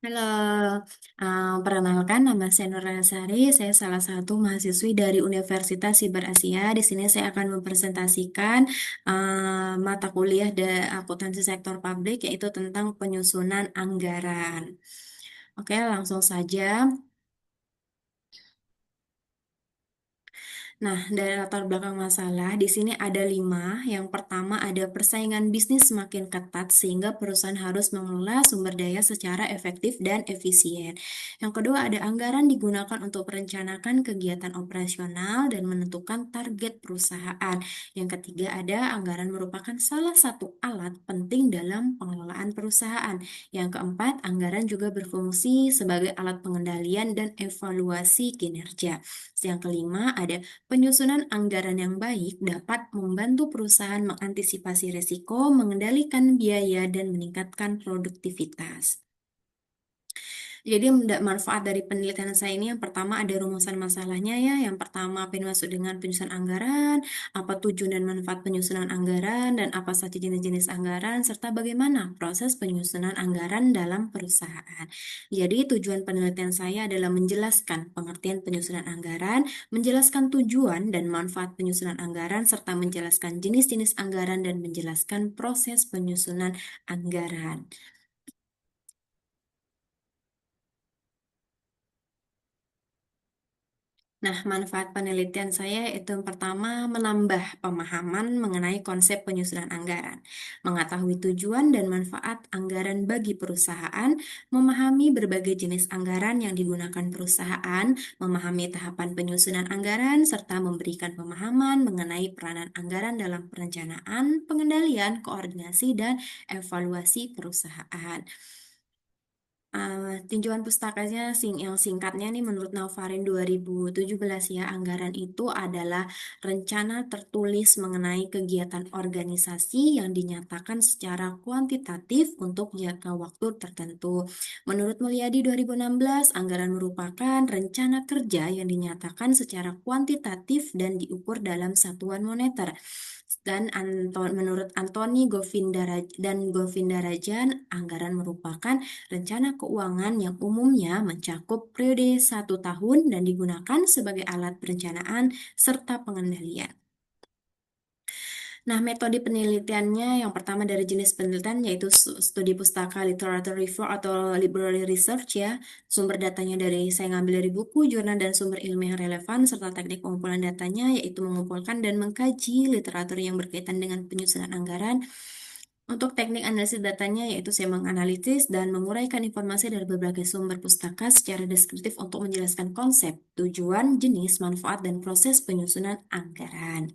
Halo, perkenalkan nama saya Nur Sari. Saya salah satu mahasiswi dari Universitas Siber Asia. Di sini saya akan mempresentasikan mata kuliah akuntansi sektor publik, yaitu tentang penyusunan anggaran. Oke, langsung saja. Nah, dari latar belakang masalah, di sini ada 5. Yang pertama ada persaingan bisnis semakin ketat sehingga perusahaan harus mengelola sumber daya secara efektif dan efisien. Yang kedua ada anggaran digunakan untuk merencanakan kegiatan operasional dan menentukan target perusahaan. Yang ketiga ada anggaran merupakan salah satu alat penting dalam pengelolaan perusahaan. Yang keempat, anggaran juga berfungsi sebagai alat pengendalian dan evaluasi kinerja. Yang kelima ada penyusunan anggaran yang baik dapat membantu perusahaan mengantisipasi risiko, mengendalikan biaya, dan meningkatkan produktivitas. Jadi manfaat dari penelitian saya ini yang pertama ada rumusan masalahnya ya. Yang pertama apa yang dimaksud dengan penyusunan anggaran, apa tujuan dan manfaat penyusunan anggaran, dan apa saja jenis-jenis anggaran, serta bagaimana proses penyusunan anggaran dalam perusahaan. Jadi tujuan penelitian saya adalah menjelaskan pengertian penyusunan anggaran, menjelaskan tujuan dan manfaat penyusunan anggaran, serta menjelaskan jenis-jenis anggaran dan menjelaskan proses penyusunan anggaran. Nah, manfaat penelitian saya itu yang pertama menambah pemahaman mengenai konsep penyusunan anggaran, mengetahui tujuan dan manfaat anggaran bagi perusahaan, memahami berbagai jenis anggaran yang digunakan perusahaan, memahami tahapan penyusunan anggaran, serta memberikan pemahaman mengenai peranan anggaran dalam perencanaan, pengendalian, koordinasi, dan evaluasi perusahaan. Tinjauan pustakanya yang singkatnya nih menurut Nawarin 2017 ya, anggaran itu adalah rencana tertulis mengenai kegiatan organisasi yang dinyatakan secara kuantitatif untuk jangka waktu tertentu. Menurut Mulyadi 2016, anggaran merupakan rencana kerja yang dinyatakan secara kuantitatif dan diukur dalam satuan moneter. Dan menurut Antoni Govindarajan, anggaran merupakan rencana keuangan yang umumnya mencakup periode 1 tahun dan digunakan sebagai alat perencanaan serta pengendalian. Nah, metode penelitiannya yang pertama dari jenis penelitian yaitu studi pustaka literature review atau library research ya. Sumber datanya saya ngambil dari buku, jurnal, dan sumber ilmu yang relevan serta teknik pengumpulan datanya yaitu mengumpulkan dan mengkaji literatur yang berkaitan dengan penyusunan anggaran. Untuk teknik analisis datanya yaitu saya menganalisis dan menguraikan informasi dari berbagai sumber pustaka secara deskriptif untuk menjelaskan konsep, tujuan, jenis, manfaat, dan proses penyusunan anggaran.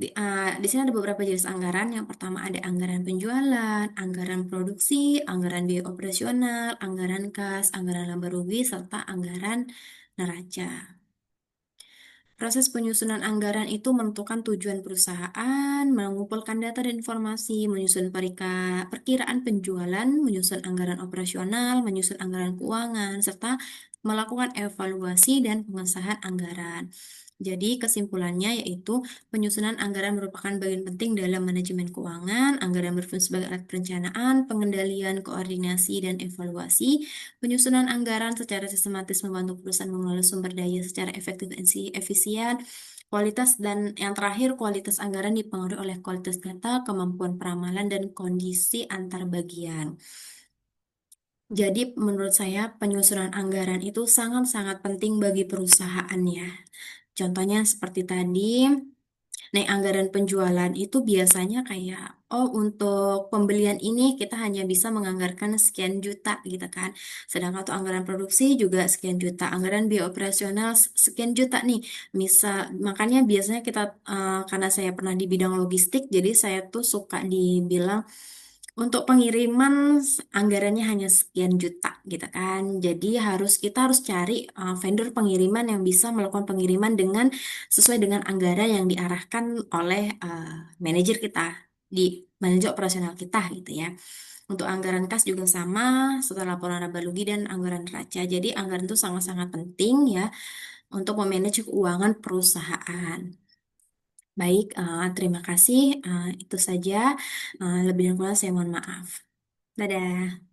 Di sini ada beberapa jenis anggaran. Yang pertama ada anggaran penjualan, anggaran produksi, anggaran biaya operasional, anggaran kas, anggaran laba rugi, serta anggaran neraca. Proses penyusunan anggaran itu menentukan tujuan perusahaan, mengumpulkan data dan informasi, menyusun perkiraan penjualan, menyusun anggaran operasional, menyusun anggaran keuangan, serta melakukan evaluasi dan pengesahan anggaran. Jadi kesimpulannya yaitu penyusunan anggaran merupakan bagian penting dalam manajemen keuangan, anggaran berfungsi sebagai alat perencanaan, pengendalian, koordinasi, dan evaluasi. Penyusunan anggaran secara sistematis membantu perusahaan mengelola sumber daya secara efektif dan efisien. Kualitas dan yang terakhir, kualitas anggaran dipengaruhi oleh kualitas data, kemampuan peramalan, dan kondisi antar bagian. Jadi menurut saya penyusunan anggaran itu sangat-sangat penting bagi perusahaan ya. Contohnya seperti tadi, naik anggaran penjualan itu biasanya kayak, oh untuk pembelian ini kita hanya bisa menganggarkan sekian juta gitu kan. Sedangkan untuk anggaran produksi juga sekian juta, anggaran biaya operasional sekian juta nih. Misal, makanya biasanya karena saya pernah di bidang logistik, jadi saya tuh suka dibilang, untuk pengiriman anggarannya hanya sekian juta gitu kan. Jadi kita harus cari vendor pengiriman yang bisa melakukan pengiriman sesuai dengan anggaran yang diarahkan oleh manajer kita di manajer operasional kita gitu ya. Untuk anggaran kas juga sama, setelah laporan laba rugi dan anggaran neraca. Jadi anggaran itu sangat-sangat penting ya untuk memanage keuangan perusahaan. Baik, terima kasih. Itu saja. Lebih dan kurang saya mohon maaf. Dadah.